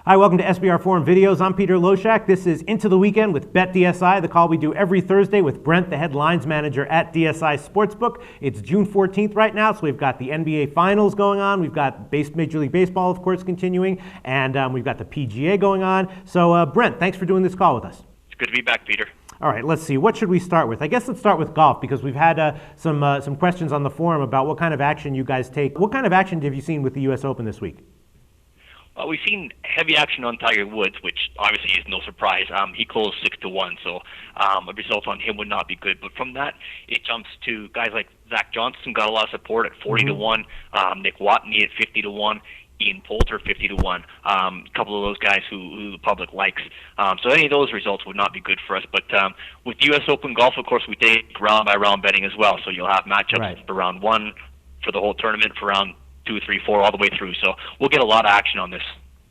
Hi, welcome to SBR Forum Videos. I'm Peter Loshak. This is Into the Weekend with BetDSI, the call we do every Thursday with Brent, the head lines manager at DSI Sportsbook. It's June 14th right now, so we've got the NBA Finals going on. We've got Major League Baseball, of course, continuing, and we've got the PGA going on. So, Brent, thanks for doing this call with us. It's good to be back, Peter. All right, let's see. What should we start with? I guess let's start with golf because we've had some questions on the forum about what kind of action you guys take. What kind of action have you seen with the U.S. Open this week? Well, we've seen heavy action on Tiger Woods, which obviously is no surprise. He closed 6-1, so a result on him would not be good. But from that, it jumps to guys like Zach Johnson got a lot of support at 40-1, Nick Watney at 50-1, Ian Poulter 50-1. A couple of those guys who the public likes. So any of those results would not be good for us. But with U.S. Open golf, of course, we take round by round betting as well. So you'll have matchups for round one, for the whole tournament, for round 2, 3, 4, all the way through. So we'll get a lot of action on this.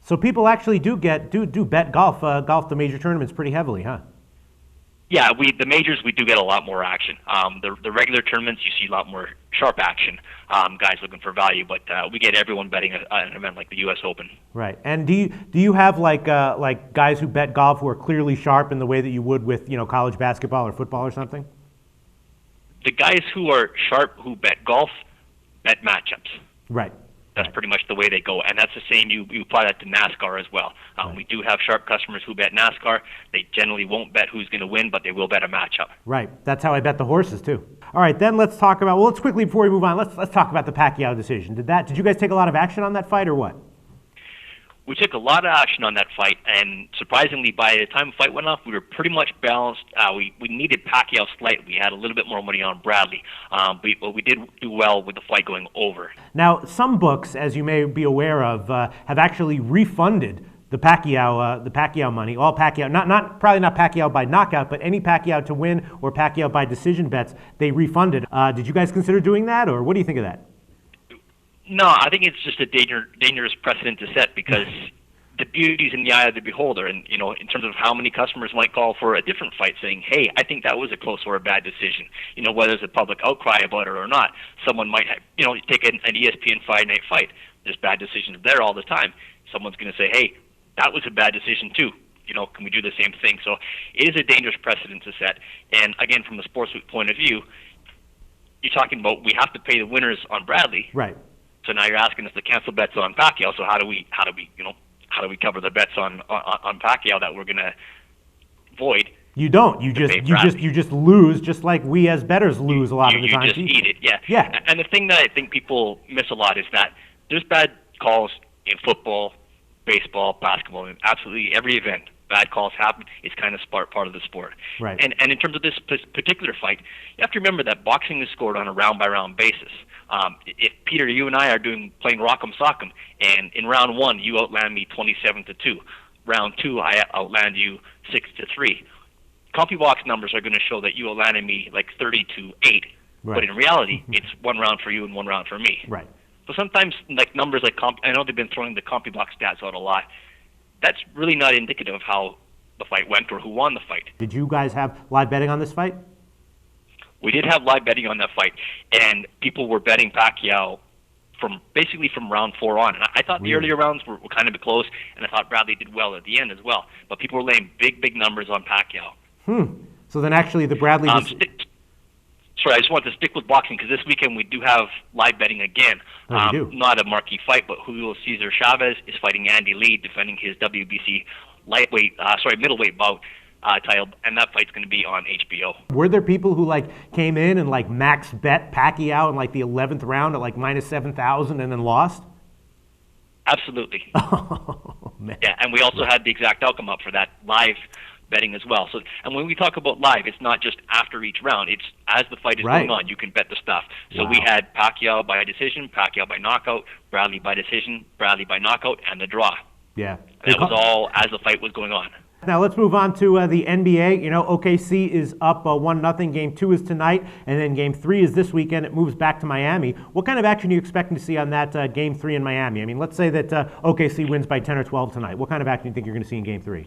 So people actually do bet golf the major tournaments pretty heavily, huh? Yeah, the majors, we do get a lot more action. The regular tournaments, you see a lot more sharp action, guys looking for value, but we get everyone betting an event like the U.S. Open. Right. And do you have like guys who bet golf who are clearly sharp in the way that you would with college basketball or football or something? The guys who are sharp who bet golf bet matchups. Right. That's pretty much the way they go, and that's the same. You apply that to NASCAR as well. We do have sharp customers who bet NASCAR. They generally won't bet who's going to win, but they will bet a matchup. Right. That's how I bet the horses too. All right, then let's talk about. Well, let's quickly before we move on. Let's talk about the Pacquiao decision. Did you guys take a lot of action on that fight or what? We took a lot of action on that fight, and surprisingly, by the time the fight went off, we were pretty much balanced. We needed Pacquiao slightly. We had a little bit more money on Bradley, but we did do well with the fight going over. Now, some books, as you may be aware of, have actually refunded the Pacquiao money, all Pacquiao, probably not Pacquiao by knockout, but any Pacquiao to win or Pacquiao by decision bets, they refunded. Did you guys consider doing that, or what do you think of that? No, I think it's just a dangerous precedent to set because the beauty's in the eye of the beholder. And, in terms of how many customers might call for a different fight saying, hey, I think that was a close or a bad decision. Whether there's a public outcry about it or not, someone might, take an ESPN Friday night fight. There's bad decisions there all the time. Someone's going to say, hey, that was a bad decision too. Can we do the same thing? So it is a dangerous precedent to set. And again, from the Sportsbook point of view, you're talking about we have to pay the winners on Bradley. Right. So now you're asking us to cancel bets on Pacquiao. So how do we cover the bets on Pacquiao that we're going to void? You don't. You just lose, just like we as bettors lose a lot of the time. You just eat it. Yeah. Yeah. And the thing that I think people miss a lot is that there's bad calls in football, baseball, basketball, in absolutely every event. Bad calls happen. It's kind of part of the sport. Right. And in terms of this particular fight, you have to remember that boxing is scored on a round-by-round basis. If, Peter, you and I are playing Rock'em Sock'em, and in round 1 you outland me 27-2, round 2 I outland you 6-3. CompuBox numbers are going to show that you outlanded me like 30-8, right. But in reality, it's one round for you and one round for me. Right. So sometimes like numbers like I know they've been throwing the CompuBox stats out a lot. That's really not indicative of how the fight went or who won the fight. Did you guys have live betting on this fight? We did have live betting on that fight, and people were betting Pacquiao from round 4 on. And I thought the earlier rounds were kind of close, and I thought Bradley did well at the end as well. But people were laying big numbers on Pacquiao. So then actually the Bradley... Sorry, I just want to stick with boxing because this weekend we do have live betting again. Oh, you do? Not a marquee fight, but Julio Cesar Chavez is fighting Andy Lee, defending his WBC middleweight bout title, and that fight's going to be on HBO. Were there people who came in and max bet Pacquiao in the 11th round at minus 7,000 and then lost? Absolutely. Oh, man. Yeah, and we also had the exact outcome up for that live betting as well. So, and when we talk about live, it's not just after each round. It's as the fight is going on, you can bet the stuff. So we had Pacquiao by decision, Pacquiao by knockout, Bradley by decision, Bradley by knockout, and the draw. Yeah. And that was all as the fight was going on. Now let's move on to the NBA. OKC is up 1-0. Game 2 is tonight, and then Game 3 is this weekend. It moves back to Miami. What kind of action are you expecting to see on that Game 3 in Miami? I mean, let's say that OKC wins by 10 or 12 tonight. What kind of action do you think you're going to see in Game 3?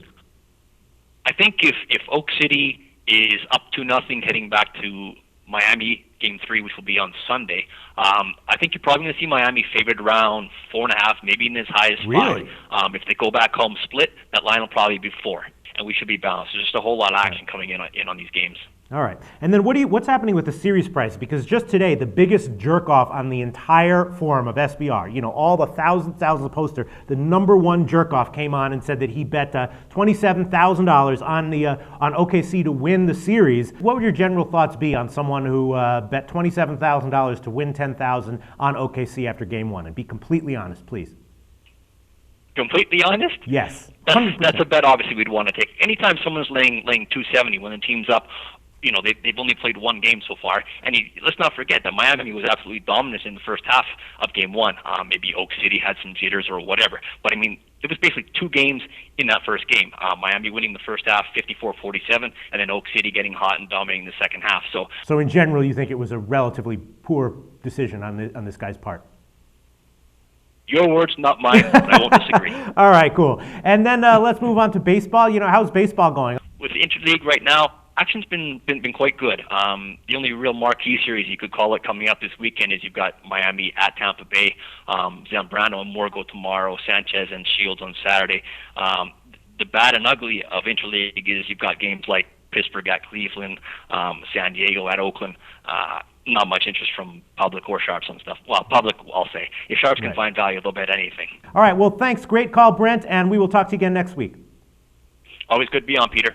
I think if Oak City is up 2-0 heading back to Miami Game 3, which will be on Sunday. I think you're probably going to see Miami favored around 4.5, maybe even as high as 5. Really? If they go back home split, that line will probably be 4, and we should be balanced. There's just a whole lot of action coming in on these games. All right. And then what's happening with the series price? Because just today, the biggest jerk-off on the entire forum of SBR, all the thousands of posters, the number one jerk-off came on and said that he bet $27,000 on OKC to win the series. What would your general thoughts be on someone who bet $27,000 to win $10,000 on OKC after Game 1? And be completely honest, please. Completely honest? Yes. That's a bet obviously we'd want to take. Anytime someone's laying 270 when the team's up, they've only played one game so far, and let's not forget that Miami was absolutely dominant in the first half of Game 1. Maybe Oak City had some jitters or whatever, but it was basically 2 games in that first game. Miami winning the first half 54-47, and then Oak City getting hot and dominating the second half. So in general, you think it was a relatively poor decision on this guy's part? Your words, not mine, but I won't disagree. All right, cool. And then let's move on to baseball. How's baseball going? With the interleague right now, action's been quite good. The only real marquee series, you could call it, coming up this weekend is you've got Miami at Tampa Bay, Zambrano and Morgo tomorrow, Sanchez and Shields on Saturday. The bad and ugly of interleague is you've got games like Pittsburgh at Cleveland, San Diego at Oakland. Not much interest from public or sharps on stuff. Well, public, I'll say. If sharps can find value, they'll bet anything. All right, well, thanks. Great call, Brent, and we will talk to you again next week. Always good to be on, Peter.